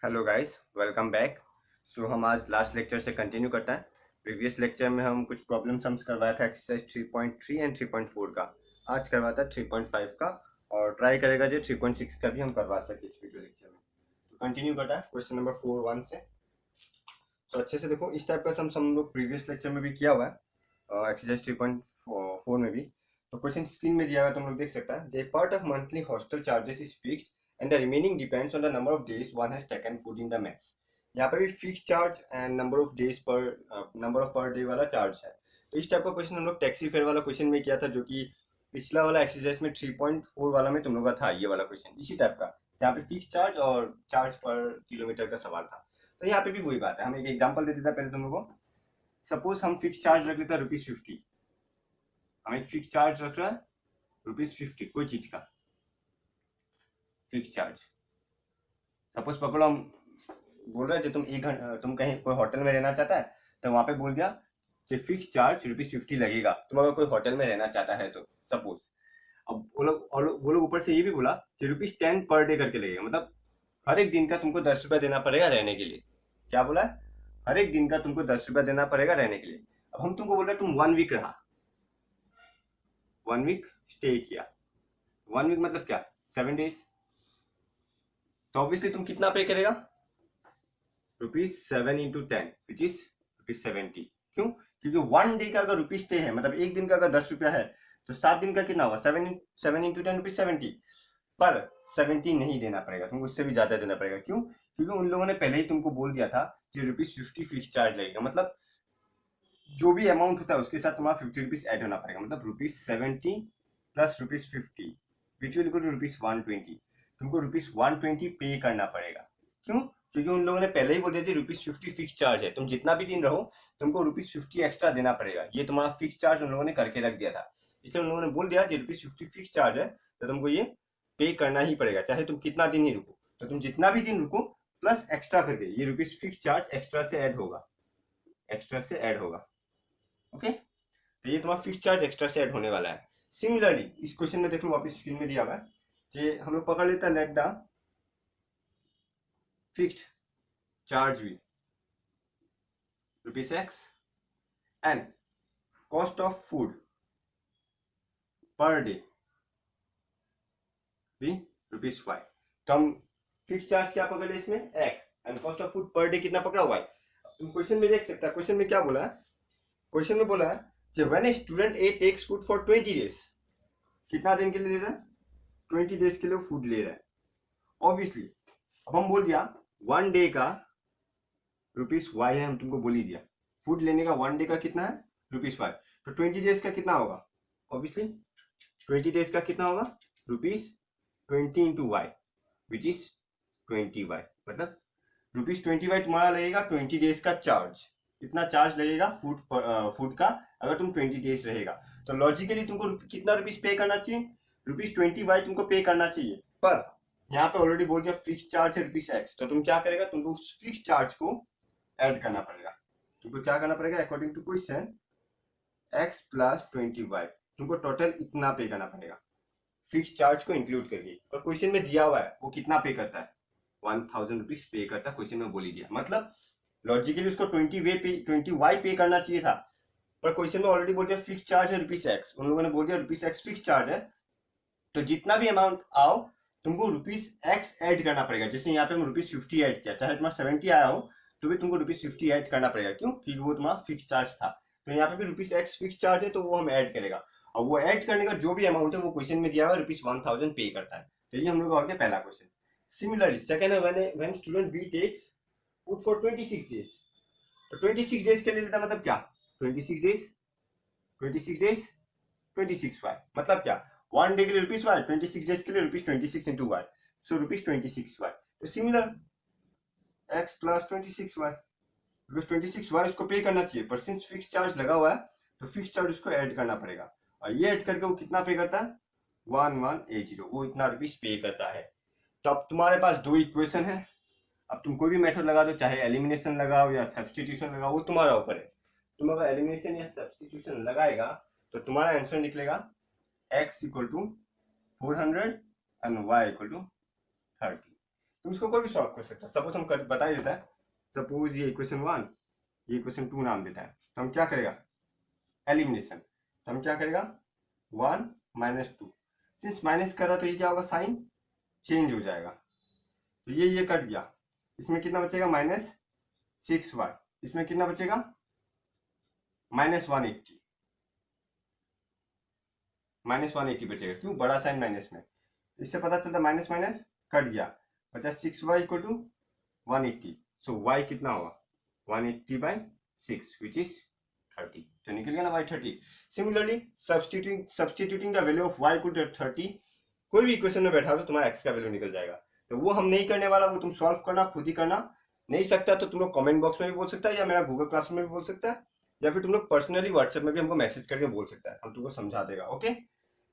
Hello guys, welcome back. So हम आज last lecture से कंटिन्यू करते हैं। प्रीवियस लेक्चर में हम कुछ प्रॉब्लम सम्स करवाया था एक्सरसाइज 3.3 एंड 3.4 का। आज करवाता है 3.5 का और ट्राई करेगा जो 3.6 का भी हम करवा सके इस वीडियो लेक्चर में। तो कंटिन्यू करता है क्वेश्चन नंबर 4.1 से। तो अच्छे से देखो, इस टाइप का सम्स हम लोग प्रीवियस लेक्चर में भी किया हुआ है एक्सरसाइज 3.4 में भी। तो क्वेश्चन स्क्रीन में दिया हुआ है, तुम लोग देख सकता है। The part of monthly hostel charges is fixed and the remaining depends on the number of days one has taken food in the mess. यहाँ पे भी fix charge and number of days पर नंबर ऑफ पर डे वाला charge है। तो इस type का question हम लोग टैक्सी फेयर वाला क्वेश्चन में किया था, जो कि पिछला वाला एक्सरसाइज में 3.4 वाला में तुम लोग का था ये वाला क्वेश्चन इसी टाइप का, जहाँ पे फिक्स चार्ज और चार्ज पर किलोमीटर का सवाल था। तो यहाँ पे भी वही बात है। हम एक एग्जाम्पल दे देता पहले तुम लोग को। सपोज हम फिक्स चार्ज रख लेते हैं ₹50। हम एक फिक्स चार्ज रख रहे हैं ₹50, कोई चीज का फिक्स चार्ज। सपोज पकड़ो, हम बोल रहे थे तुम कहीं कोई होटल में रहना चाहता है, तो वहां पे बोल दिया कि फिक्स चार्ज ₹50 लगेगा तुम अगर कोई होटल में रहना चाहता है तो। सपोज अब वो लोग ऊपर से ये भी बोला कि ₹10 पर डे करके लगेगा, मतलब हर एक दिन का तुमको ₹10 देना पड़ेगा रहने के लिए। क्या बोला है? हर एक दिन का तुमको ₹10 देना पड़ेगा रहने के लिए। अब हम तुमको बोल रहे तुम 1 वीक रहा, 1 वीक स्टे किया। 1 वीक मतलब क्या? 7 डेज। तो ऑब्वियसली तुम कितना पे करेगा? ₹7 × 10 विच इज ₹70। क्यों? क्योंकि 1 डे का अगर रुपीज स्टे है, मतलब एक दिन का अगर ₹10 है, तो 7 दिन का कितना होगा? 7 × 10 ₹70। पर 70 नहीं देना पड़ेगा तुमको, उससे भी ज्यादा देना पड़ेगा। क्यों? क्योंकि उन लोगों ने पहले ही तुमको बोल दिया था कि ₹50 फिक्स चार्ज लगेगा, मतलब जो भी अमाउंट होता है उसके साथ तुम्हारा ₹50 ऐड होना पड़ेगा, मतलब ₹70 plus ₹50 which will equal to ₹120। तुमको ₹120 पे करना पड़ेगा। क्यों? क्योंकि उन लोगों ने पहले ही बोल दिया ₹50 फिक्स चार्ज है, तुम जितना भी दिन रहो तुमको ₹50 एक्स्ट्रा देना पड़ेगा। ये तुम्हारा फिक्स चार्ज उन लोगों ने करके रख दिया था, इसलिए उन लोगों ने बोल दिया कि ₹50 फिक्स चार्ज है, तो तुमको ये पे करना ही पड़ेगा, चाहे तुम कितना दिन ही रुको। तो तुम जितना भी दिन रुको प्लस एक्स्ट्रा करके ये रुपीज फिक्स चार्ज एक्स्ट्रा से ऐड होगा, एक्स्ट्रा से ऐड होगा। ओके, तो ये तुम्हारा फिक्स चार्ज एक्स्ट्रा से ऐड होने वाला है। सिमिलरली इस क्वेश्चन में देख लो, वापस स्क्रीन में दिया हुआ है कि हम लोग पकड़ लेते हैं लेट द फिक्स्ड चार्ज भी ₹X and cost of food per day भी ₹Y। तो हम फिक्स चार्ज क्या पकड़ ले इसमें? X and cost of food per day कितना पकड़ा? Y। तुम क्वेश्चन में देख सकता है, क्वेश्चन में क्या बोला है? क्वेश्चन में बोला है कि when a student A takes food for 20 days, कितना दिन के लिए ले रहा है? 20 डेज के लिए फूड ले रहा है। ऑब्वियसली अब हम बोल दिया 1 डे का ₹Y है, हम तुमको बोल ही दिया। फूड लेने का 1 डे का कितना है? ₹Y। तो 20 डेज का कितना होगा? ऑब्वियसली 20 डेज का कितना होगा? ₹20 into Y which is 20Y। मतलब ₹20 तुम्हारा लगेगा 20 डेज का चार्ज। इतना चार्ज लगेगा फूड का अगर तुम 20 डेज रहेगा। तो लॉजिकली तुमको कितना रुपीज पे करना चाहिए? ₹20 तुमको पे करना चाहिए। पर यहाँ पे ऑलरेडी बोल दिया फिक्स चार्ज है ₹X, तो तुम क्या करेगा? तुमको उस फिक्स चार्ज को ऐड करना पड़ेगा। तुमको क्या करना पड़ेगा? According to question X plus 20Y, तुमको टोटल इतना पे करना पड़ेगा फिक्स चार्ज को इंक्लूड करके। और क्वेश्चन में दिया हुआ है वो कितना पे करता है? ₹1000 पे करता है, क्वेश्चन में बोल ही दिया। मतलब लॉजिकली उसको 20Y पे करना चाहिए था, पर क्वेश्चन में ऑलरेडी बोल दिया फिक्स चार्ज है ₹X। उन लोगों ने बोल दिया ₹X फिक्स चार्ज है, तो जितना भी अमाउंट आओ तुमको ₹X ऐड करना पड़ेगा। जैसे यहाँ पे हम ₹50 ऐड किया, चाहे तुम्हारा 70 आया हो तो भी तुमको ₹50 ऐड करना पड़ेगा। क्यों? क्योंकि वो तुम्हारा फिक्स चार्ज था। तो यहाँ पे भी ₹X फिक्स चार्ज है, तो वो हम ऐड करेगा। और वो ऐड करने का जो भी अमाउंट है वो क्वेश्चन में दिया हुआ ₹1000 पे करता है। तो ये हम लोग का हो गया पहला क्वेश्चन। सिमिलरली सेकंड है when student B takes food for 26 days. तो 26 डेज के लिए लेता, मतलब क्या? 26 डेज 26Y, मतलब क्या? 1 डे के लिए ₹Y, 26 डेज के लिए ₹26 into Y, सो ₹26Y। तो similar X plus 26Y, because 26Y उसको पे करना चाहिए, पर सिंस फिक्स चार्ज लगा हुआ है तो फिक्स चार्ज उसको ऐड करना पड़ेगा। और ये ऐड करके वो कितना पे करता है? 1180, वो इतना रुपीज पे करता है। तो अब तुम्हारे पास दो इक्वेशन है, अब तुम कोई भी मेथड लगा दो, चाहे एलिमिनेशन लगाओ या सब्सटीट्यूशन लगाओ, वो तुम्हारा ऊपर है। तुम अगर एलिमिनेशन या सब्सटीट्यूशन लगाएगा तो तुम्हारा आंसर निकलेगा x equal to 400 and y equal to 30। तुम इसको कोई भी सॉल्व कर सकता है। सपोज हम बता ही देता है, सपोज ये इक्वेशन 1 ये इक्वेशन 2 नाम देता है, तो हम क्या करेगा, एलिमिनेशन, तो हम क्या करेगा 1 माइनस 2, सिंस माइनस कर रहा तो ये क्या होगा, साइन चेंज हो जाएगा, तो ये कट गया, इसमें कितना बचेगा -6y, इसमें कितना बचेगा -180, -180 बचेगा, क्यों, बड़ा साइन माइनस में, इससे पता चलता माइनस माइनस कट गया, बचा 6y equal to 180, so y कितना होगा 180/6 विच इज 30, तो निकल गया ना y 30। Similarly substituting the value of y equal to 30, कोई भी इक्वेशन में बैठा दो तुम्हारा x का वैल्यू निकल जाएगा, तो वो हम नहीं करने वाला, वो तुम सॉल्व करना, खुद ही करना, नहीं सकता तो तुम लोग कमेंट बॉक्स में भी बोल सकता है, या मेरा गूगल क्लासरूम में भी बोल सकता है, या फिर तुम लोग पर्सनली व्हाट्सएप में भी हमको मैसेज करके बोल सकता है, हम तुमको समझा देगा। ओके,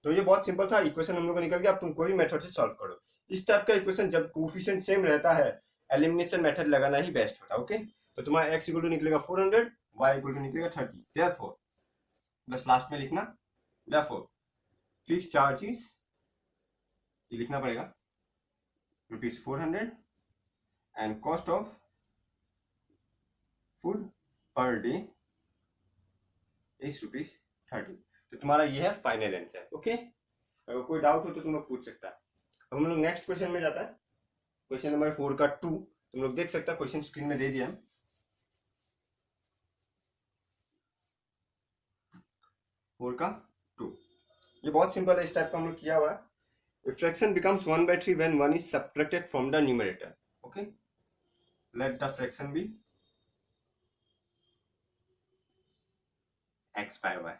तो ये बहुत सिंपल था, इक्वेशन हम लोग को निकल गया, अब तुम कोई भी मेथड से सॉल्व करो। इस टाइप का इक्वेशन जब कोएफिशिएंट सेम रहता है, एलिमिनेशन मेथड लगाना ही बेस्ट होता है। ओके, तो तुम्हारा x इक्वल टू निकलेगा 400, y इक्वल टू निकलेगा 30, देयरफॉर बस लास्ट में लिखना, देयरफॉर फिक्स चार्जेस ये लिखना पड़ेगा ₹400 and cost of food per day is ₹30, तो तुम्हारा ये है फाइनल आंसर। ओके, अगर कोई डाउट हो तो तुम लोग पूछ सकता है। अब हम लोग नेक्स्ट क्वेश्चन में जाता है, क्वेश्चन नंबर 4 का 2, तुम लोग देख सकता है, क्वेश्चन स्क्रीन में दे दिया है, 4 का 2, ये बहुत सिंपल है, इस टाइप का हम लोग किया हुआ है। A fraction becomes 1/3 when 1 is subtracted from the numerator. Okay, let the fraction be x by y.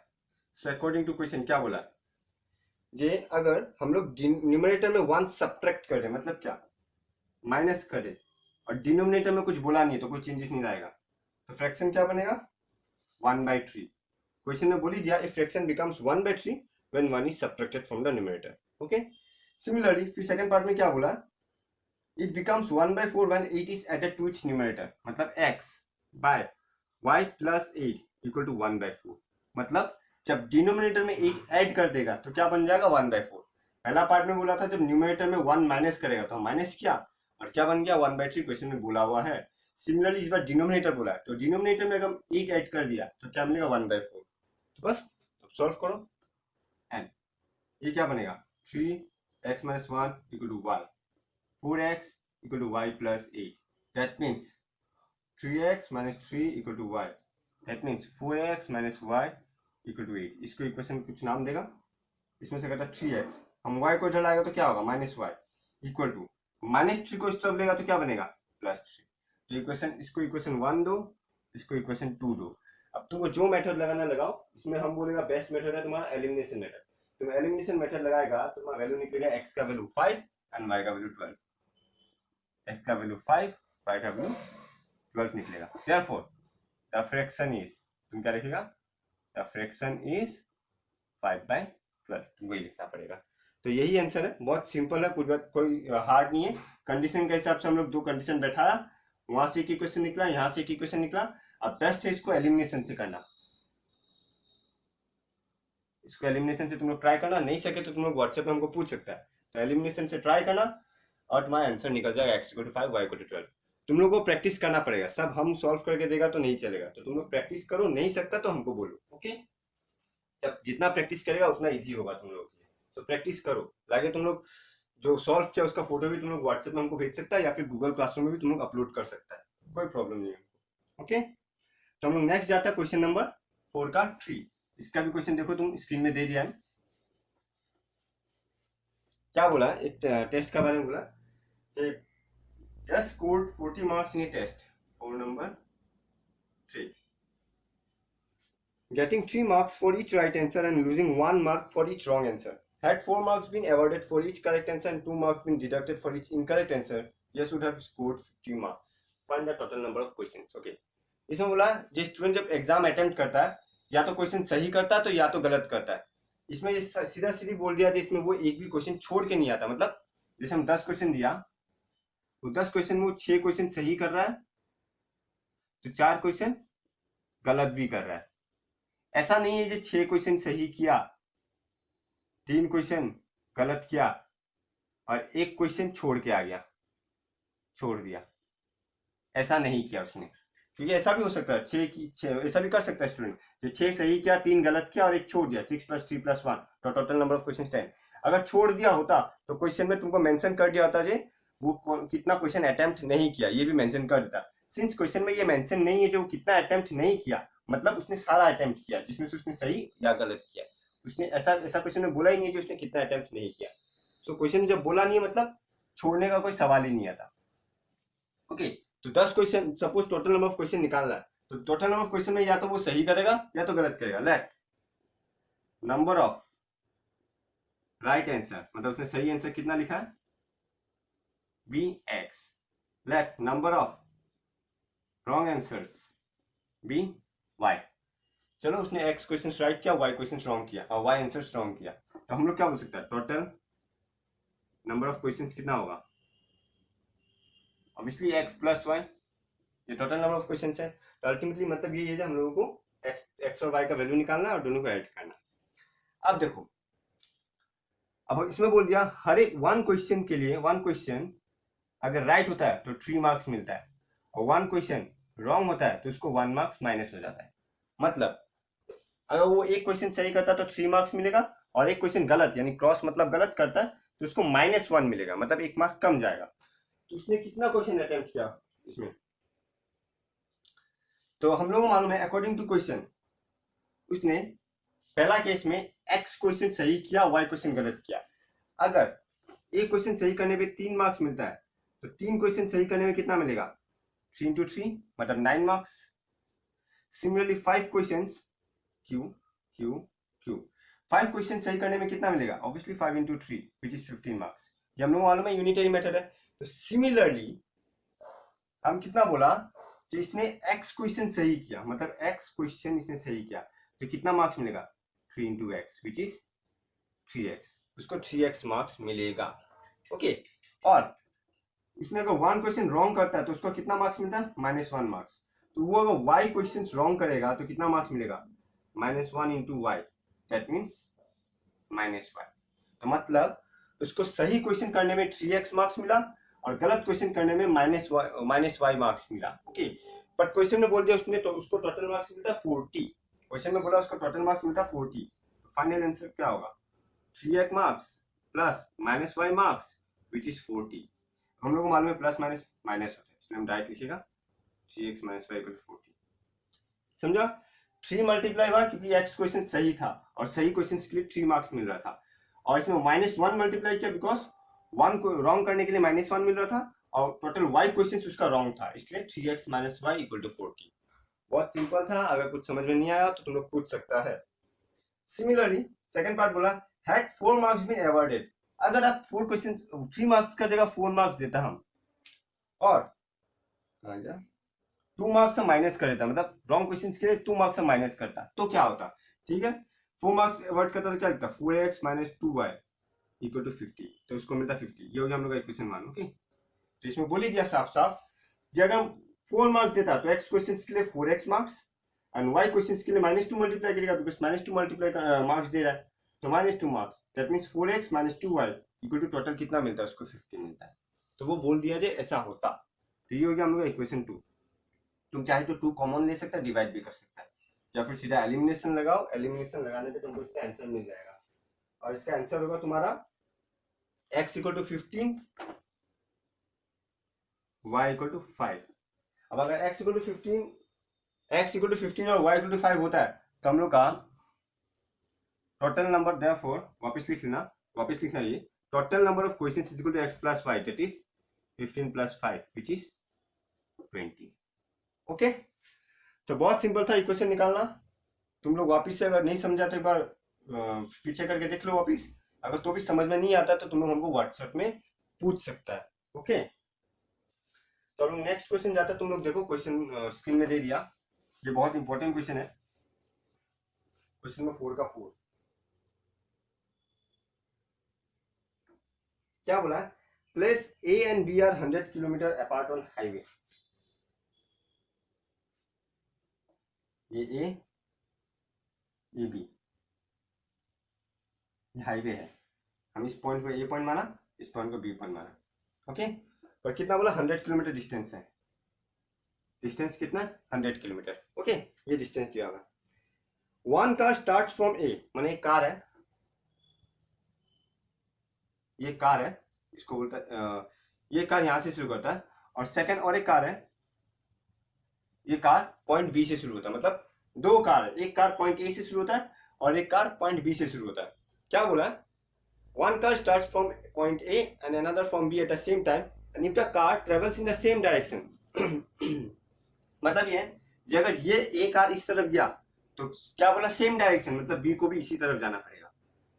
So according to question क्या बोला, जे अगर हम लोग न्यूमरेटर में 1 सब्ट्रैक्ट कर दे, मतलब क्या, माइनस करे, और डिनोमिनेटर में कुछ बोला नहीं तो कोई चेंजेस नहीं आएगा, तो फ्रैक्शन क्या बनेगा 1/3। क्वेश्चन में बोल ही दिया, if fraction becomes 1/3 when 1 is subtracted from the numerator. Okay, similarly फिर सेकंड पार्ट में क्या बोला, it becomes 1/4 when 8 is added to its numerator, मतलब x by y plus 8 equal to 1/4, मतलब जब डिनोमिनेटर में 8 ऐड कर देगा तो क्या बन जाएगा 1/4। पहला पार्ट में बोला था जब न्यूमरेटर में 1 माइनस करेगा तो माइनस किया और क्या बन गया 1/3, क्वेश्चन में बोला हुआ है। सिमिलरली इस बार डिनोमिनेटर बोला है, तो डिनोमिनेटर में अगर 8 ऐड कर दिया तो क्या मिलेगा 1/4, तो बस सॉल्व करो, एंड ये क्या बनेगा 3x minus 1 equal to y, 4x equal to y plus 8, that means 3x minus 3 equal to y, that means 4x minus y equal to 8। इसको इक्वेशन कुछ नाम देगा, इसमें से कटा 3x, हम y को इधर लाएगा तो क्या होगा -y इक्वल टू -3 को इस तरफ लेगा तो क्या बनेगा +3, तो इक्वेशन, इसको इक्वेशन 1 दो, इसको इक्वेशन 2 दो। अब तुमको जो मेथड लगाना लगाओ, इसमें हम बोलेगा बेस्ट मेथड है तुम्हारा एलिमिनेशन मेथड। तुम एलिमिनेशन मेथड लगाएगा तो तुम्हारा वैल्यू निकलेगा x का वैल्यू 5 एंड y का वैल्यू 12, x का वैल्यू 5 y का वैल्यू 12 निकलेगा। देयरफॉर द फ्रैक्शन इज, तुम क्या लिखेगा, द फ्रैक्शन इज 5/12, तुमको ये लिखना पड़ेगा। तो यही आंसर है, बहुत सिंपल है, कोई हार्ड नहीं है। कंडीशन के हिसाब से हम लोग दो कंडीशन बैठाया, वहां से एक इक्वेशन निकला, यहाँ से एक इक्वेशन निकला। अब बेस्ट है इसको एलिमिनेशन से करना, इसको एलिमिनेशन से तुम लोग ट्राई करना, नहीं सके तो तुम लोग व्हाट्सएप में हमको पूछ सकता है, तो एलिमिनेशन से ट्राई करना और तुम्हारा आंसर निकल जाएगा x = 5 y = 12। तुम लोग को प्रैक्टिस करना पड़ेगा, सब हम सॉल्व करके देगा तो नहीं चलेगा, तो तुम लोग प्रैक्टिस करो, नहीं सकता तो हमको बोलो। ओके, जब जितना प्रैक्टिस करेगा उतना इजी होगा तुम लोगों के लिए, तो प्रैक्टिस करो। लागे तुम लोग जो सॉल्व किया उसका फोटो भी तुम लोग व्हाट्सएप में हमको भेज सकता है, या फिर गूगल क्लासरूम में भी तुम लोग अपलोड कर सकता है, कोई प्रॉब्लम नहीं है। ओके, तो हम लोग नेक्स्ट जाता है क्वेश्चन नंबर 4 का 3। इसका भी क्वेश्चन देखो, तुम स्क्रीन में दे दिया है, क्या बोला, एक टेस्ट का बारे में बोला, just scored 40 marks in a test for number 3, getting 3 marks for each right answer and losing 1 mark for each wrong answer. Had 4 marks been awarded for each correct answer and 2 marks been deducted for each incorrect answer, yes would have scored 50 marks. Find the total number of questions. Okay, इसमें बोला जो student जब exam attempt करता है या तो question सही करता है तो या तो गलत करता है। इसमें सीधा सीधी बोल दिया, इसमें वो एक भी क्वेश्चन छोड़ के नहीं आता, मतलब जैसे हम 10 क्वेश्चन दिया तो 10 क्वेश्चन में वो 6 क्वेश्चन सही कर रहा है तो 4 क्वेश्चन गलत भी कर रहा है। ऐसा नहीं है जो 6 क्वेश्चन सही किया, 3 क्वेश्चन गलत किया और 1 क्वेश्चन छोड़ के आ गया, छोड़ दिया, ऐसा नहीं किया उसने, क्योंकि ऐसा भी हो सकता है 6 की 6 ऐसा भी कर सकता है स्टूडेंट, जो 6 सही किया 3 गलत किया और एक छोड़ दिया, 6 + 3 + 1, तो टोटल नंबर ऑफ क्वेश्चन 10। अगर छोड़ दिया होता तो क्वेश्चन में तुमको मेंशन कर दिया होता जे वो कितना क्वेश्चन अटेम्प्ट नहीं किया, ये भी मेंशन कर देता। सिंस क्वेश्चन में ये मेंशन नहीं है जो कितना अटेम्प्ट नहीं किया, मतलब उसने सारा अटेम्प्ट किया जिसमें से उसने सही या गलत किया, उसने ऐसा ऐसा क्वेश्चन में बोला ही नहीं है जो उसने कितना अटेम्प्ट नहीं किया। सो क्वेश्चन में जब बोला नहीं है मतलब छोड़ने का कोई सवाल ही नहीं आता। ओके, तो 10 question suppose total number of question निकालना है, तो टोटल नंबर ऑफ क्वेश्चन में या तो वो सही करेगा या तो गलत करेगा। Let number of right answer, मतलब उसने सही आंसर कितना लिखा है bx, let number of wrong answers by। चलो उसने x क्वेश्चन राइट किया, y क्वेश्चन रॉन्ग किया और y आंसर रॉन्ग किया, तो हम लोग क्या बोल सकते हैं टोटल नंबर ऑफ क्वेश्चन कितना होगा, ऑब्वियसली x + y, ये टोटल नंबर ऑफ क्वेश्चन है। तो अल्टीमेटली मतलब ये है हम लोगों को x और y का वैल्यू निकालना है और दोनों को ऐड करना। अब देखो, अब इसमें बोल दिया हर एक वन क्वेश्चन के लिए, वन क्वेश्चन अगर राइट होता है तो 3 मार्क्स मिलता है और वन क्वेश्चन रॉन्ग होता है तो उसको 1 मार्क्स माइनस हो जाता है। मतलब अगर वो एक क्वेश्चन सही करता है तो 3 मार्क्स मिलेगा और एक क्वेश्चन गलत यानी क्रॉस मतलब गलत करता है तो उसको -1 मिलेगा, मतलब 1 मार्क्स कम जाएगा। तो उसने कितना क्वेश्चन अटेम्प्ट किया इसमें, तो हम लोग को मालूम है अकॉर्डिंग टू क्वेश्चन उसने पहला केस में x क्वेश्चन सही किया, y क्वेश्चन गलत किया। अगर एक क्वेश्चन सही करने पे 3 मार्क्स मिलता है तो 3 क्वेश्चन सही करने में कितना मिलेगा 3 × 3 मतलब 9 marks. Similarly 5 questions q q q 5 question सही करने में कितना मिलेगा, ऑब्वियसली 5 × 3 विच इज 15 मार्क्स। ये हम लोग मालूम है यूनिटरी मेथड है। तो सिमिलरली हम कितना बोला कि इसने x क्वेश्चन सही किया, मतलब x क्वेश्चन इसने सही किया तो कितना मार्क्स मिलेगा 3 × x विच इज 3x, उसको 3x मार्क्स मिलेगा। ओके, और इसमें अगर वन क्वेश्चन रॉन्ग करता है तो उसको कितना मार्क्स मिलता है -1 मार्क्स। तो वो अगर y क्वेश्चन रॉन्ग करेगा तो कितना मार्क्स मिलेगा -1 × y, दैट मींस -1। तो मतलब उसको सही क्वेश्चन करने में 3x मार्क्स मिला और गलत क्वेश्चन करने में -y मार्क्स मिला। ओके, बट क्वेश्चन में बोल दिया उसने तो उसको टोटल मार्क्स मिलता है 40, क्वेश्चन में बोला उसको टोटल मार्क्स मिलता है 40, तो फाइनल आंसर क्या होगा 3x marks plus -y marks which is 40। हम लोग को मालूम है प्लस माइनस माइनस होता है, इसलिए हम डायरेक्ट लिखेगा 3x - y = 40। समझा, 3 मल्टीप्लाई हुआ क्योंकि x क्वेश्चन सही था और सही क्वेश्चन के लिए 3 मार्क्स मिल रहा था, और इसमें -1 मल्टीप्लाई किया बिकॉज 1 को रॉन्ग करने के लिए -1 मिल रहा था और टोटल y क्वेश्चन उसका रॉन्ग था, इसलिए 3x - y = 40। बहुत सिंपल था, अगर कुछ समझ में नहीं आया तो तुम लोग पूछ सकता है। सिमिलरली सेकंड पार्ट बोला हैड 4 मार्क्स बीन अवॉर्डेड, अगर आप 4 क्वेश्चन 3 मार्क्स का जगह 4 मार्क्स देता हम और 2 मार्क्स हम माइनस कर देता, मतलब रॉन्ग क्वेश्चन के लिए 2 मार्क्स हम माइनस करता तो क्या होता, ठीक है 4 मार्क्स अवॉइड करता तो क्या लिखता 4x - 2y = 50, तो उसको मिलता 50। ये हो गया हम लोग का इक्वेशन 1। ओके, तो इसमें बोल ही दिया साफ साफ कि अगर हम 4 मार्क्स देता तो x क्वेश्चन के लिए 4x marks and y question के लिए -2 मल्टीप्लाई करेगा बिकॉज -2 मल्टीप्लाई मार्क्स दे रहा है, तो -2 marks that means 4x - 2y = total कितना मिलता है उसको 50 मिलता है। तो वो बोल दिया जे ऐसा होता, तो ये हो गया हम लोग का इक्वेशन 2। तुम चाहे तो 2 कॉमन ले सकता है, डिवाइड भी कर सकता है, या फिर सीधा एलिमिनेशन लगाओ, एलिमिनेशन लगाने पे तुमको इसका आंसर मिल जाएगा और इसका आंसर होगा तुम्हारा x = 15 y = 5। अब अगर x = 15 और y = 5 होता है तो हम लोग का टोटल नंबर देयरफॉर वापस लिखना ये total number of questions is equal to x + y, that is 15 + 5 which is 20। Okay, तो बहुत सिंपल था इक्वेशन निकालना। तुम लोग वापस से अगर नहीं समझा तो एक बार पीछे करके देख लो वापस, अगर तो भी समझ में नहीं आता तो तुम लोग हमको व्हाट्सएप में पूछ सकता है। ओके, तो हम नेक्स्ट क्वेश्चन जाता है, तुम लोग देखो क्वेश्चन स्क्रीन में दे दिया, ये बहुत इंपॉर्टेंट क्वेश्चन है, क्वेश्चन नंबर 4 का 4 क्या बोला है, place A and B are 100 kilometre apart on highway. ये A, ये B, ये हाईवे है, हम इस पॉइंट को A पॉइंट माना, इस पॉइंट को B पॉइंट माना। ओके, पर कितना बोला 100 किलोमीटर डिस्टेंस है, डिस्टेंस कितना 100 किलोमीटर। ओके, ये डिस्टेंस दिया होगा। वन कार स्टार्ट फ्रॉम ए, माने एक कार है, ये कार है, इसको बोलता है ये कार यहां से शुरू करता है, और सेकंड और एक कार है, ये कार पॉइंट बी से शुरू होता है, मतलब दो कार है, एक कार पॉइंट ए से शुरू होता है और एक कार पॉइंट बी से शुरू होता है। क्या बोला, one car starts from point A and another from B at the same time and if the car travels in the same direction. मतलब ये है कि अगर ये ए कार इस तरफ गया तो क्या बोला, सेम डायरेक्शन, मतलब बी को भी इसी तरफ जाना पड़ेगा।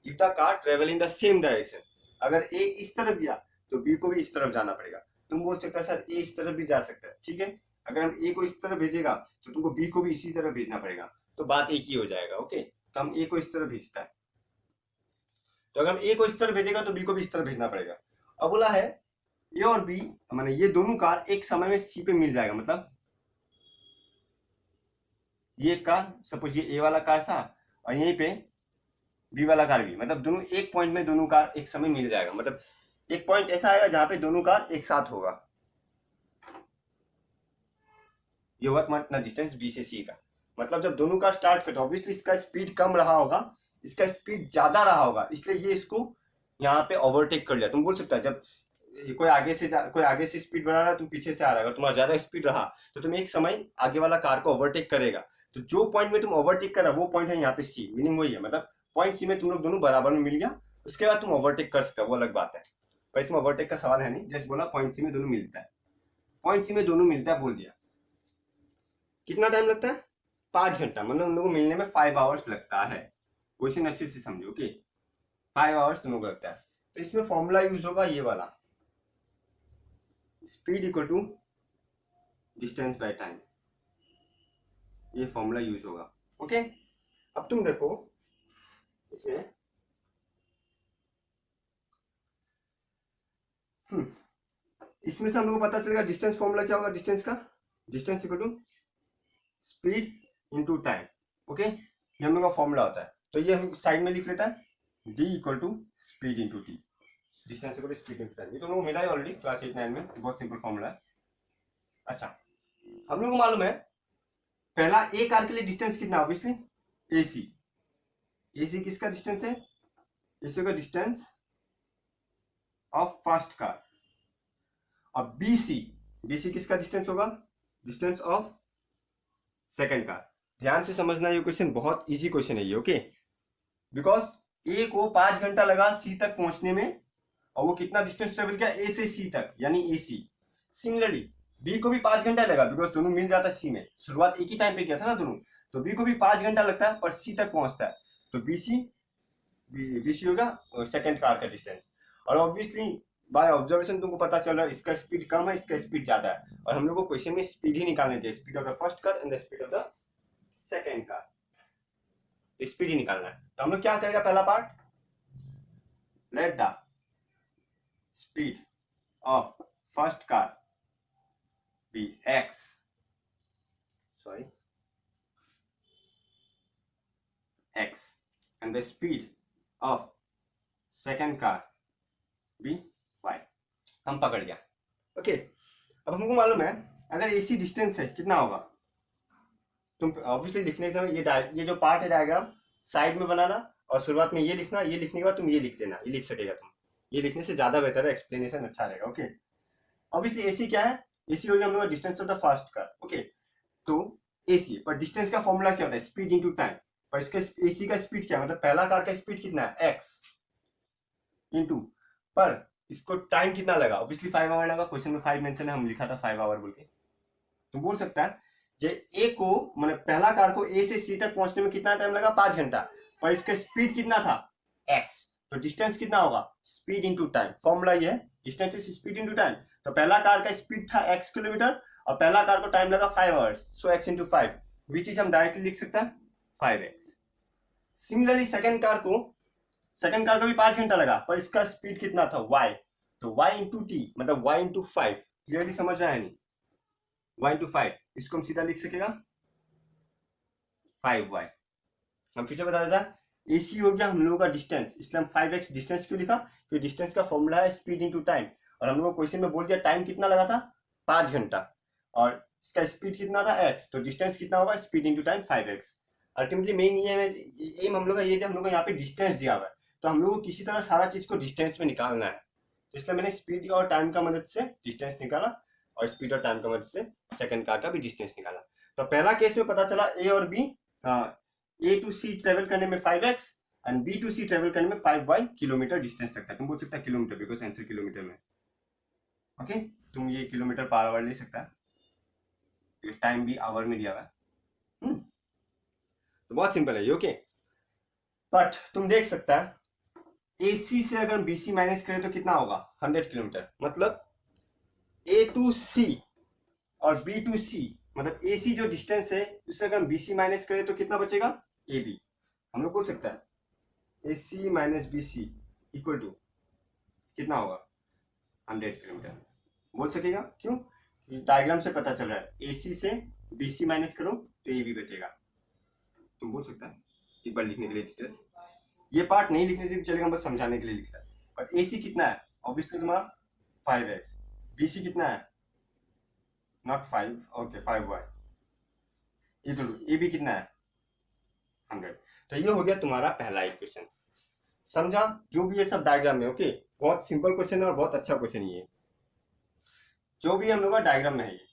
If the car travel in the same direction, अगर ए इस तरफ गया तो बी को भी इस तरफ जाना पड़ेगा। तुम बोल सकते हो सर ए इस तरफ भी जा सकता है, ठीक है, अगर हम ए को इस तरफ भेजेगा तो तुमको बी को भी इसी तरफ भेजना पड़ेगा, तो बात एक ही हो जाएगा। ओके, तो हम ए को इस तरफ भेजता है, तो अगर हम ए को इस तरफ भेजेगा तो बी को भी इस तरफ भेजना पड़ेगा। अब बोला है ए और बी, माने ये दोनों कार एक समय में सी पे मिल जाएगा, मतलब ये कार, सपोज ये ए वाला कार था और यहीं पे बी वाला कार भी, मतलब दोनों एक पॉइंट में दोनों कार एक समय मिल जाएगा, मतलब एक पॉइंट ऐसा आएगा जहां पे दोनों कार एक साथ होगा। ये हुआ तुम्हारा डिस्टेंस बी से सी का, मतलब जब दोनों कार स्टार्ट करते ऑब्वियसली इसका स्पीड कम रहा होगा, इसका स्पीड ज्यादा रहा होगा, इसलिए ये इसको यहाँ पे ओवरटेक कर लिया। तुम बोल सकता है जब कोई आगे से स्पीड बढ़ा रहा है, तुम पीछे से आ रहा है, अगर तुम्हारा ज्यादा स्पीड रहा तो तुम एक समय आगे वाला कार को ओवरटेक करेगा, तो जो पॉइंट में तुम ओवरटेक कर रहा है वो पॉइंट है यहाँ पे सी, मीनिंग वही है, मतलब पॉइंट सी में तुम लोग दोनों बराबर में मिल गया, उसके बाद तुम ओवरटेक कर सकते हो, वो अलग बात है, पर इसमें ओवरटेक का सवाल है नहीं, जस्ट बोला पॉइंट सी में दोनों मिलता है, पॉइंट सी में दोनों मिलता है बोल दिया। कितना टाइम लगता है, 5 घंटा, मतलब उन लोगों को मिलने में 5 आवर्स लगता है। क्वेश्चन अच्छे से समझो, ओके, 5 आवर्स तुम लोग लगता है। तो इसमें फॉर्मूला यूज होगा ये वाला, speed equal to distance by time, ये फॉर्मूला यूज होगा। ओके, अब तुम देखो इसमें इसमें से हम लोग को पता चलेगा डिस्टेंस फॉर्मूला क्या होगा, डिस्टेंस का, distance equal to speed into time. Okay, ये हम लोग का फॉर्मूला होता है, तो ये हम साइड में लिख लेता है, d equal to speed into T, distance equal to speed into time, ये तो लोगों को मिला है ऑलरेडी क्लास 8-9 में, बहुत सिंपल फॉर्मूला है। अच्छा, हम लोग को मालूम है पहला ए कार के लिए डिस्टेंस कितना, ऑब्वियसली एसी, एसी किसका डिस्टेंस है, एसी का डिस्टेंस ऑफ फर्स्ट कार, और बीसी, बीसी किसका डिस्टेंस होगा, डिस्टेंस ऑफ सेकंड कार। ध्यान से समझना, ये क्वेश्चन बहुत इजी क्वेश्चन है ये, ओके, बिकॉज ए को 5 घंटा लगा सी तक पहुंचने में, और वो कितना डिस्टेंस ट्रेवल किया, ए से सी तक, यानी ए सी। सिमिलरली बी को भी 5 घंटा लगा, बिकॉज दोनों मिल जाता सी में, शुरुआत एक ही टाइम पे किया था ना दोनों, तो बी को भी 5 घंटा लगता है पर सी तक पहुंचता है, तो बीसी होगा सेकंड कार का डिस्टेंस। और ऑब्वियसली बाय ऑब्जर्वेशन तुमको पता चल रहा है इसका स्पीड कम है, इसका स्पीड ज्यादा है, और हम लोग को क्वेश्चन में स्पीड ही निकालने थे, speed of the first car and the speed of the second car, speed ही निकालना है। तो हम लोग क्या करेगा, पहला part, let the speed of first car be x, sorry, x, and the speed of second car be y, हम पकड़ गया। ओके, अब हमको मालूम है अगर AC डिस्टेंस है कितना होगा, तुम ऑब्वियसली लिखने के समय ये जो पार्ट है डायग्राम साइड में बनाना, और शुरुआत में ये लिखना, ये लिखने के बाद तुम ये लिख देना, ये लिख सकेगा तुम, ये लिखने से ज्यादा बेहतर है, एक्सप्लेनेशन अच्छा रहेगा। ओके, ऑब्वियसली एसी क्या है, एसी हो गया हम लोग distance of the first car. Okay, तो एसी पर डिस्टेंस का फॉर्मूला क्या होता है, स्पीड इनटू टाइम, पर इसका एसी का स्पीड क्या है, मतलब पहला कार का स्पीड कितना है x इनटू, पर इसको टाइम कितना लगा, ऑब्वियसली 5 आवर लगा, क्वेश्चन में 5 मेंशन है, हम लिखा था 5 आवर बोल के, तो बोल सकता है जे ए को, मतलब पहला कार को ए से सी तक पहुंचने में कितना टाइम लगा, 5 घंटा, पर इसका स्पीड कितना था x, तो डिस्टेंस कितना होगा, स्पीड इनटू टाइम, फॉर्मूला ये है distance is speed into time. तो पहला कार का स्पीड था x किलोमीटर और पहला कार को टाइम लगा 5 hours, so x into 5, which is हम डायरेक्टली लिख सकते हैं 5x। सिमिलरली सेकंड कार को भी 5 घंटा लगा, पर इसका स्पीड कितना था y, तो y इंटू टी, मतलब y इंटू 5, क्लियरली समझ रहा है नहीं, y इंटू 5, इसको हम सीधा लिख सकेगा 5y। हम फिर से बता देता, AC हो गया हम लोगों का डिस्टेंस, इसलिए हम 5x डिस्टेंस क्यों लिखा, क्योंकि डिस्टेंस का फॉर्मूला है स्पीड इनटू टाइम, और हम लोग को क्वेश्चन में बोल दिया टाइम कितना लगा था 5 घंटा, और इसका स्पीड कितना था x, तो डिस्टेंस कितना होगा, speed into time 5x। Ultimately main ये है, एम हम लोग का ये, हम लोग को यहाँ पे डिस्टेंस दिया हुआ है, तो हम लोग को किसी तरह सारा चीज को डिस्टेंस में निकालना है, तो इसलिए मैंने स्पीड और टाइम का मदद से डिस्टेंस निकाला, और स्पीड और टाइम का मदद से सेकंड कार का भी डिस्टेंस निकाला। तो पहला केस में पता चला ए और B, A to C travel करने में 5x and B to C travel करने में 5y किलोमीटर डिस्टेंस लगता है। तुम बोल सकता है किलोमीटर, बिकॉज आंसर किलोमीटर में, ओके तुम ये किलोमीटर पर आवर ले सकता है, टाइम भी आवर में दिया हुआ है। तो बहुत सिंपल है ये, ओके। बट तुम देख सकता है AC से अगर BC माइनस करें तो कितना होगा, 100 किलोमीटर, मतलब A टू C और B टू C, मतलब AC जो डिस्टेंस है उससे अगर हम BC माइनस करें तो कितना बचेगा, AB। हम लोग बोल सकता है AC minus BC equal to कितना होगा, 100 किलोमीटर। बोल सकेगा, क्यों, डायग्राम से पता चल रहा है AC से BC माइनस करो तो AB बचेगा। तुम बोल सकता है एक बार लिखने के लिए डिटेल्स, ये पार्ट नहीं लिखने से भी चलेगा, बस समझाने के लिए लिख रहा है। बट AC कितना है, ऑब्वियसली तुम्हारा 5x, BC कितना है, नॉट 5, ओके 5y, ये तो AB कितना है 100। तो ये हो गया तुम्हारा पहला इक्वेशन, समझा, जो भी ये सब डायग्राम है, ओके बहुत सिंपल क्वेश्चन है और बहुत अच्छा क्वेश्चन ये, जो भी हम लोग का डायग्राम में है ये।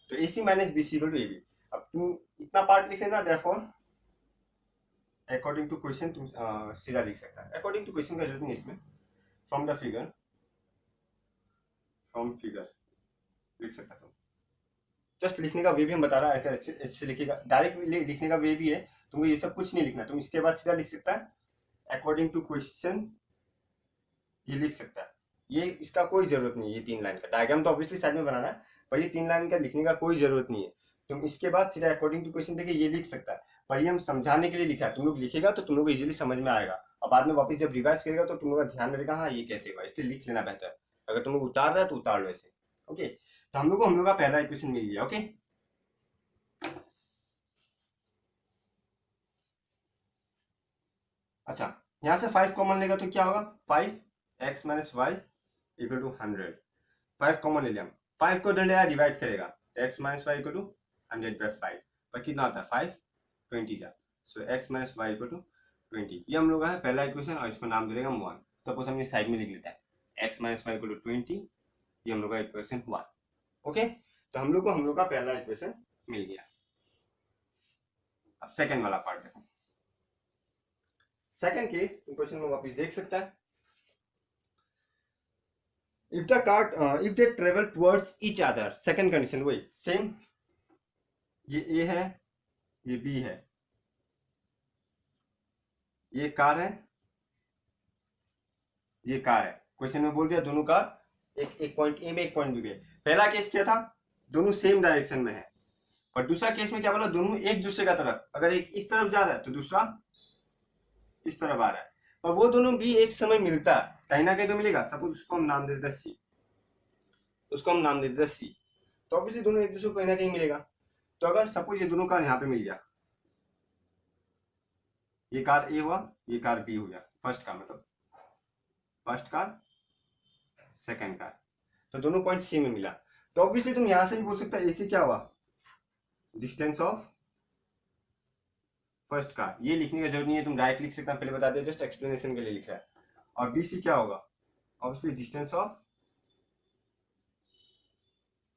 तो AC minus BC equal to AB। अब तुम इतना पार्ट लिखे ना, देयरफॉर अकॉर्डिंग टू क्वेश्चन तुम सीधा लिख सकता है, अकॉर्डिंग टू क्वेश्चन का जरूरत नहीं इसमें, from the figure, from figure लिख सकता तुम। जस्ट लिखने का वे भी हम बता रहा है, ऐसे लिखेगा, डायरेक्ट लिखने का वे भी है, तुमको ये सब कुछ नहीं लिखना, तुम इसके बाद सीधा लिख सकता है अकॉर्डिंग टू क्वेश्चन, ये लिख सकता है। ये इसका कोई जरूरत नहीं है, ये 3 लाइन का डायग्राम तो ऑब्वियसली साइड में बनाना है, पर ये 3 लाइन का लिखने का कोई जरूरत नहीं है। तुम इसके बाद सीधा अकॉर्डिंग टू क्वेश्चन देखिए ये लिख सकता है, पर ये हम समझाने के लिए लिखा है, तुम लोग लिखेगा तो तुम लोग को इजीली समझ में आएगा, और बाद में वापस जब रिवाइज करेगा तो तुम लोग का ध्यान रहेगा, हाँ ये कैसे हुआ, इसलिए लिख लेना बेहतर। अगर तुम लोग उतार रहा है तो उतार लो ऐसे, ओके। तो हम लोग को हम लोग का पहला इक्वेशन मिल गया, ओके। अच्छा, यहाँ से 5 कॉमन लेगा तो क्या होगा, 5x minus y equal to 100। 5 common ले लिया, 5 को डिवाइड करेगा तो x minus y equal to 100/5, पर कितना आता है 5, 20 जा, so x minus y equal to 20। ये हम लोग का है पहला इक्वेशन, और इसको नाम दे देगा 1। सपोज हम ये साइड में लिख लेते हैं x minus y equal to 20, ये हम लोग का इक्वेशन 1, ओके। तो हम लोग को हम लोग का पहला इक्वेशन मिल गया। अब सेकंड वाला पार्ट देखो, सेकंड केस क्वेश्चन में वापस देख सकता है, if the car if they travel towards each other, second condition वही सेम, ये A है, ये B है, ये कार है, ये कार है। क्वेश्चन में बोल दिया दोनों कार एक पॉइंट A में एक पॉइंट B में। पहला केस क्या था, दोनों सेम डायरेक्शन में है, और दूसरा केस में क्या बोला, दोनों एक दूसरे का तरफ, अगर एक इस तरफ जा रहा है तो दूसरा इस तरफ आ रहा है, और वो दोनों भी एक समय मिलता है, कहीं ना कहीं तो मिलेगा। सपोज उसको हम नाम दे देते C, उसको हम नाम दे देते C, तो ऑब्वियसली दोनों एक दूसरे को कहीं ना कहीं मिलेगा। तो अगर सपोज ये दोनों कार यहाँ पे मिल गया, ये कार A हुआ, ये कार B हो गया, फर्स्ट कार मतलब फर्स्ट कार सेकंड कार, तो दोनों पॉइंट C में मिला, तो ऑब्वियसली तुम यहां से भी बोल सकता है AC क्या हुआ, डिस्टेंस ऑफ फर्स्ट कार। ये लिखने का जरूरत नहीं है, तुम डायरेक्ट लिख सकता, पहले बता दिया, जस्ट एक्सप्लेनेशन के लिए लिख रहा है। और BC क्या होगा, obviously distance of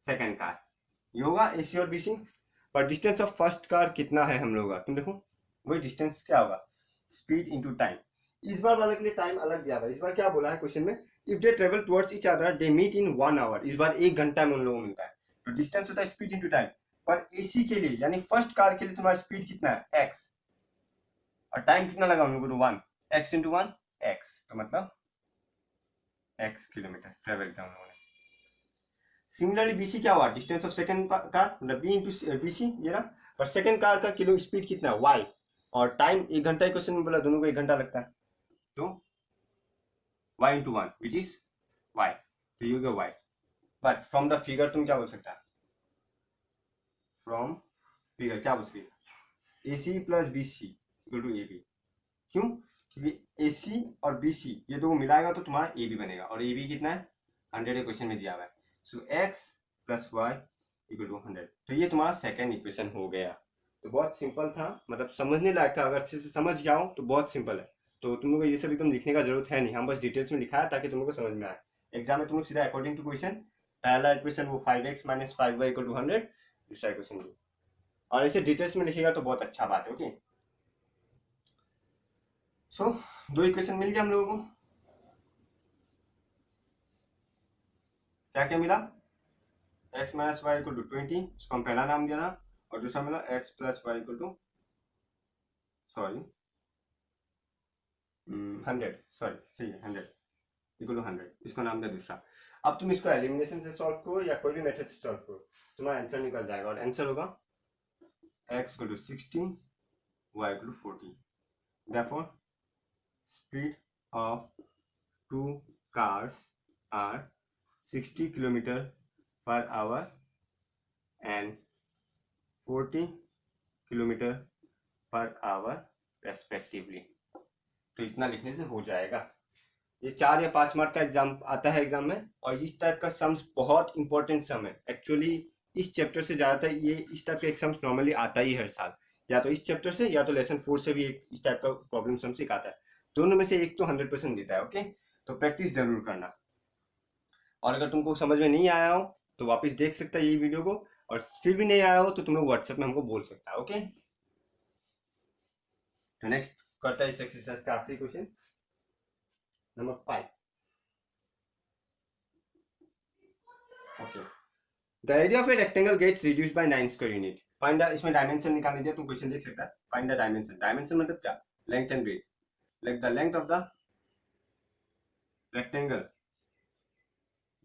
second car, ये होगा AC और BC। पर डिस्टेंस ऑफ फर्स्ट कार कितना है हम लोग का, तुम देखो वही डिस्टेंस क्या होगा, स्पीड इनटू टाइम। इस बार वाले के लिए टाइम अलग दिया था, इस बार क्या बोला है क्वेश्चन में, if they travel towards each other they meet in 1 hour, इस बार 1 घंटा में उन लोगों को मिलता है। तो डिस्टेंस होता है स्पीड इनटू टाइम, पर AC के लिए यानी फर्स्ट कार के लिए तुम्हारा स्पीड कितना है x, और टाइम कितना लगा उन लोगों को 1, x इंटू 1 x, तो मतलब x किलोमीटर ट्रेवल किया उन लोगों ने। सिमिलरली BC क्या हुआ, डिस्टेंस ऑफ सेकंड कार मतलब B इंटू BC ये रहा, पर सेकंड कार का किलो स्पीड कितना है y, और टाइम 1 घंटा, क्वेश्चन में बोला दोनों को 1 घंटा लगता है, तो y into 1 which is y, तो ये हो गया y। But from the figure तुम क्या बोल सकता है, फ्रॉम फिगर क्या बोल सकते, AC plus BC equal to AB। क्यों, क्योंकि AC और BC ये दो मिलाएगा तो तुम्हारा AB बनेगा, और AB कितना है 100 इक्वेशन में दिया हुआ है। So x plus y equal to 100। तो ये तुम्हारा सेकेंड इक्वेशन हो गया। तो बहुत सिंपल था, मतलब समझने लायक था। अगर अच्छे से समझ गया हो तो बहुत सिंपल है। तो तुम लोग ये सब एकदम लिखने का जरूरत है नहीं, हम बस डिटेल्स में लिखा है ताकि तुम लोग को समझ में आए। एग्जाम में तुम लोग सीधा अकॉर्डिंग टू क्वेश्चन, पहला इक्वेशन वो 5x minus 5y equal to 100, दूसरा इक्वेशन वो, और ऐसे डिटेल्स में लिखेगा तो बहुत अच्छा बात है। ओके, सो दो इक्वेशन मिल गया हम लोगों को। क्या क्या मिला? x minus y equal to 20, इसको हम पहला नाम दिया था, और दूसरा मिला x plus y equal to, sorry 100, sorry सही है 100 इक्वल टू 100, इसको नाम दिया दूसरा। अब तुम इसको एलिमिनेशन से सॉल्व करो या कोई भी मेथड से सॉल्व करो, तुम्हारा आंसर निकल जाएगा। और आंसर होगा x equal to 60, y equal to 40। Therefore, speed of two cars are 60 kilometer per hour and 40 kilometer per hour respectively। तो इतना लिखने से हो जाएगा। ये 4 या 5 मार्क का एग्जाम आता है एग्जाम में, और इस टाइप का सम्स बहुत इंपॉर्टेंट सम है एक्चुअली। इस चैप्टर से ज्यादातर ये इस टाइप के एग्जाम्स नॉर्मली आता ही हर साल, या तो इस चैप्टर से या तो लेसन 4 से भी इस टाइप का प्रॉब्लम सम से आता है। दोनों में से एक तो 100% देता है। ओके, तो प्रैक्टिस जरूर करना। और अगर तुमको समझ में नहीं आया हो तो वापस देख सकता है ये वीडियो को, और फिर भी नहीं आया हो तो तुम लोग व्हाट्सएप में हमको बोल सकता है। ओके, तो नेक्स्ट करता है इस एक्सरसाइज का आखिरी question number 5। Okay, the area of a rectangle gets reduced by 9 square unit. Find the, इसमें डायमेंशन निकाल लीजिए, तुम क्वेश्चन देख सकता है। Find the dimension. डायमेंशन मतलब क्या? Length and breadth. Like the length of the rectangle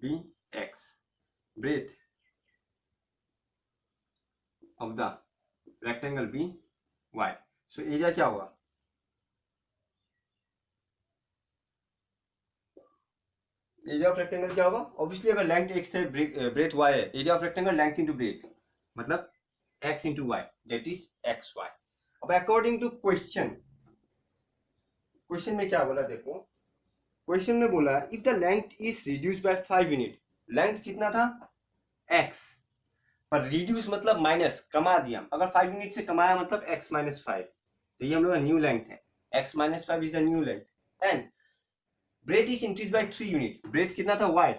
be x, breadth of the rectangle be y. So area क्या होगा? एरिया ऑफ रेक्टेंगल क्या होगा? ऑब्वियसली अगर लेंथ x है, ब्रेथ y है, area of rectangle length into breadth, मतलब x into y, that is xy। अब according to question, question में क्या बोला देखो। क्वेश्चन में बोला if the length is reduced by 5 unit. Length कितना था? x, पर रिड्यूस मतलब माइनस, कमा दिया। अगर 5 यूनिट से कमाया मतलब x माइनस 5, तो ये हम लोग का न्यू लेंथ है। x minus 5 is the new length. And breadth is increase by 3 unit. Breadth कितना था? y,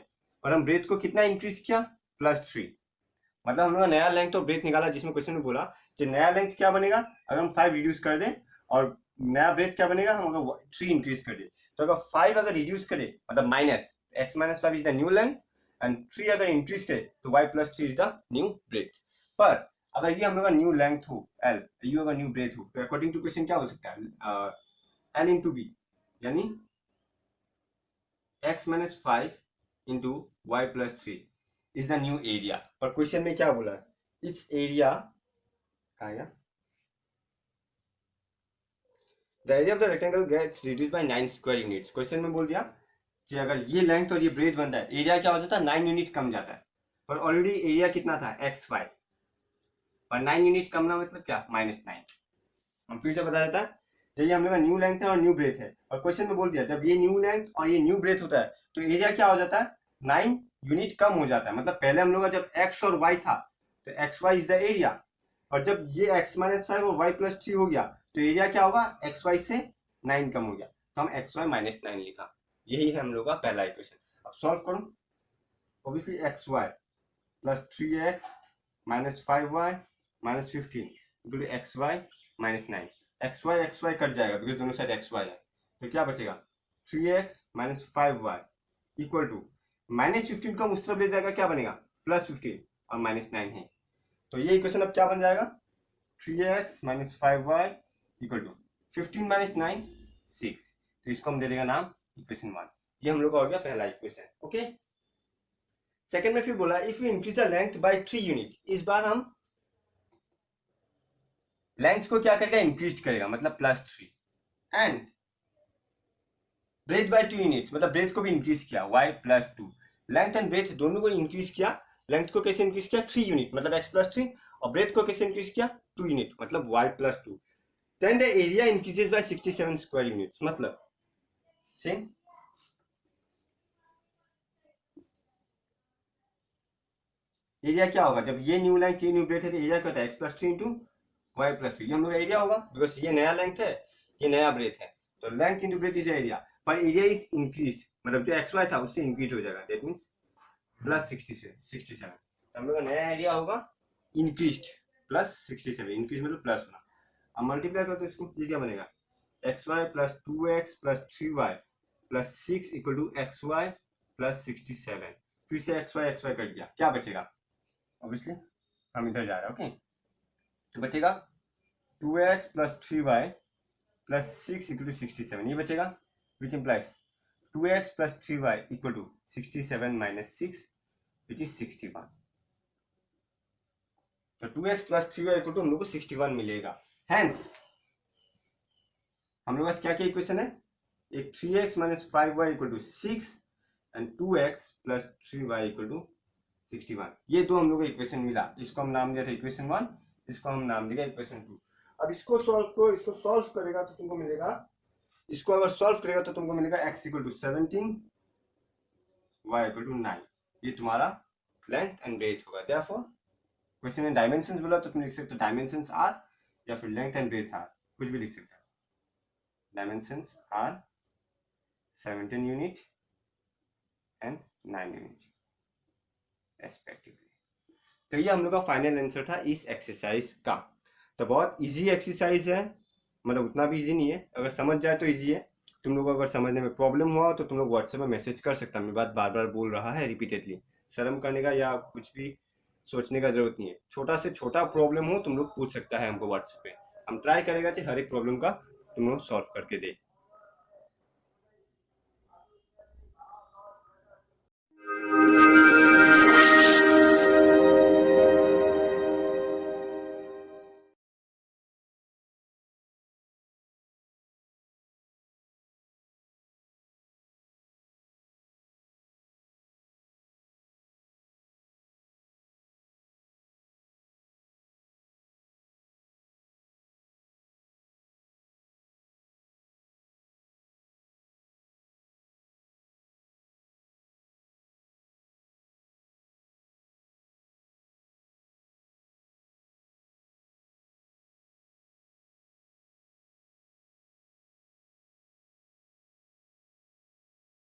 और हम ब्रेथ को कितना इंक्रीज किया? +3। मतलब हम लोग नया लेंथ और ब्रेथ निकाला, जिसमें क्वेश्चन में बोला कि नया लेंथ क्या बनेगा अगर हम 5 रिड्यूस कर दें, और नया ब्रेथ क्या बनेगा हम अगर 3 इंक्रीज कर दे। तो अगर 5 अगर रिड्यूस करे मतलब minus, x minus 5 is the new length, and 3 अगर इंक्रीज करे तो y plus 3 is the new breadth. पर अगर ये हम लोग का न्यू लेंथ हो l, ये अगर न्यू ब्रेथ हो, तो अकॉर्डिंग टू क्वेश्चन क्या हो सकता है? l इंटू बी, यानी x minus 5 into y plus 3 is the new area. पर क्वेश्चन में क्या बोला? इट्स एरिया, कहाँ गया? The area of the rectangle gets reduced by 9 square units. Question में बोल दिया कि अगर ये लेंथ और ये ब्रेथ बनता है, एरिया क्या हो जाता है? 9 यूनिट कम जाता है। पर ऑलरेडी एरिया कितना था? xy, और 9 यूनिट कम ना मतलब क्या? -9। हम फिर से बता देता है, ये हम लोग का न्यू लेंथ है और न्यू ब्रेथ है, और क्वेश्चन में बोल दिया जब ये न्यू लेंथ और ये न्यू ब्रेथ होता है तो एरिया क्या हो जाता है? 9 यूनिट कम हो जाता है। मतलब पहले हम लोग का जब x और y था तो x y is the area, और जब ये x माइनस 5 और y प्लस 3 हो गया तो एरिया क्या होगा? एक्स वाई से 9 कम हो गया, तो हम एक्स वाई माइनस 9 लिखा। यही है हम लोग का पहला इक्वेशन। अब सॉल्व करो। Obviously x y plus 3x minus 5y minus 15 equal to x y minus 9। X y cut जाएगा बिकॉज दोनों साइड एक्स वाई है, तो क्या बचेगा? 3x minus 5y equal to -15 को उस तरफ ले जाएगा, क्या बनेगा? +15, और -9 है, तो ये इक्वेशन अब क्या बन जाएगा? 3x minus 5y equal to 15 minus 9 6। तो इसको हम दे देगा नाम इक्वेशन 1। ये हम लोग का हो गया पहला इक्वेशन। ओके, सेकंड में फिर बोला if you increase the length bye 3 unit. इस बार हम लेंथ को क्या करेगा? इंक्रीज करेगा, मतलब +3, एंड ब्रेथ बाय 2 यूनिट्स, मतलब ब्रेथ को भी इंक्रीज किया, y plus 2। Length and breadth दोनों को इंक्रीज किया। लेंथ को कैसे इंक्रीज किया? 3 यूनिट, मतलब x प्लस 3, और ब्रेथ को कैसे इंक्रीज किया? 2 यूनिट, मतलब y plus 2। Then the area increases by 67 square units, मतलब सेम एरिया क्या होगा, जब ये न्यू लेंथ ये न्यू ब्रेथ है तो एरिया क्या होता है x plus three into y plus two, ये हम लोग का एरिया होगा, बिकॉज ये नया लेंथ है ये नया ब्रेथ है, तो length into breadth is area, पर एरिया इज इंक्रीज, मतलब जो एक्स वाई था उससे इंक्रीज हो जाएगा, दैट मीन्स प्लस 67, हम लोग का नया एरिया होगा इंक्रीज प्लस 67, इंक्रीज मतलब प्लस होना। अब मल्टीप्लाई करते इसको, ये क्या बनेगा x y plus 2x plus 3y plus 6 equal to x y plus 67, फिर से एक्स वाई कट गया, क्या बचेगा, ऑब्वियसली हम इधर जा रहे हैं, ओके तो बचेगा 2x plus 3y plus 6 equal to 67, ये बचेगा, which implies 2x plus 3y equal to 67 minus 6 which is 61, तो 2x plus 3y equal to हम लोग को 61 मिलेगा। हेंस हम लोग पास क्या क्या इक्वेशन है, एक 3x minus 5y equal to 6 and 2x plus 3y equal to 61, ये दो हम लोग को इक्वेशन मिला, इसको हम नाम दिया था इक्वेशन 1, इसको हम नाम दिया इक्वेशन 2। अब इसको सॉल्व करेगा तो तुमको मिलेगा, इसको अगर सॉल्व करेगा तो तुमको मिलेगा x equal to 17 y equal to 9, ये तुम्हारा लेंथ एंड ब्रेथ होगा। देयरफॉर क्वेश्चन में डायमेंशंस बोला तो तुम लिख सकते हो डायमेंशंस आर, या फिर लेंथ एंड ब्रेथ आर, कुछ भी लिख सकते हो, dimensions are 17 unit and 9 unit respectively. तो ये हम लोग का फाइनल आंसर था इस एक्सरसाइज का। तो बहुत इजी एक्सरसाइज है, मतलब उतना भी इजी नहीं है, अगर समझ जाए तो इजी है। तुम लोग अगर समझने में प्रॉब्लम हुआ तो तुम लोग व्हाट्सएप में मैसेज कर सकता, मेरी बात बार बार बोल रहा है रिपीटेडली, शर्म करने का या कुछ भी सोचने का जरूरत नहीं है, छोटा से छोटा प्रॉब्लम हो तुम लोग पूछ सकता है हमको व्हाट्सएप पे, हम ट्राई करेगा कि हर एक प्रॉब्लम का तुम लोग सॉल्व करके दे।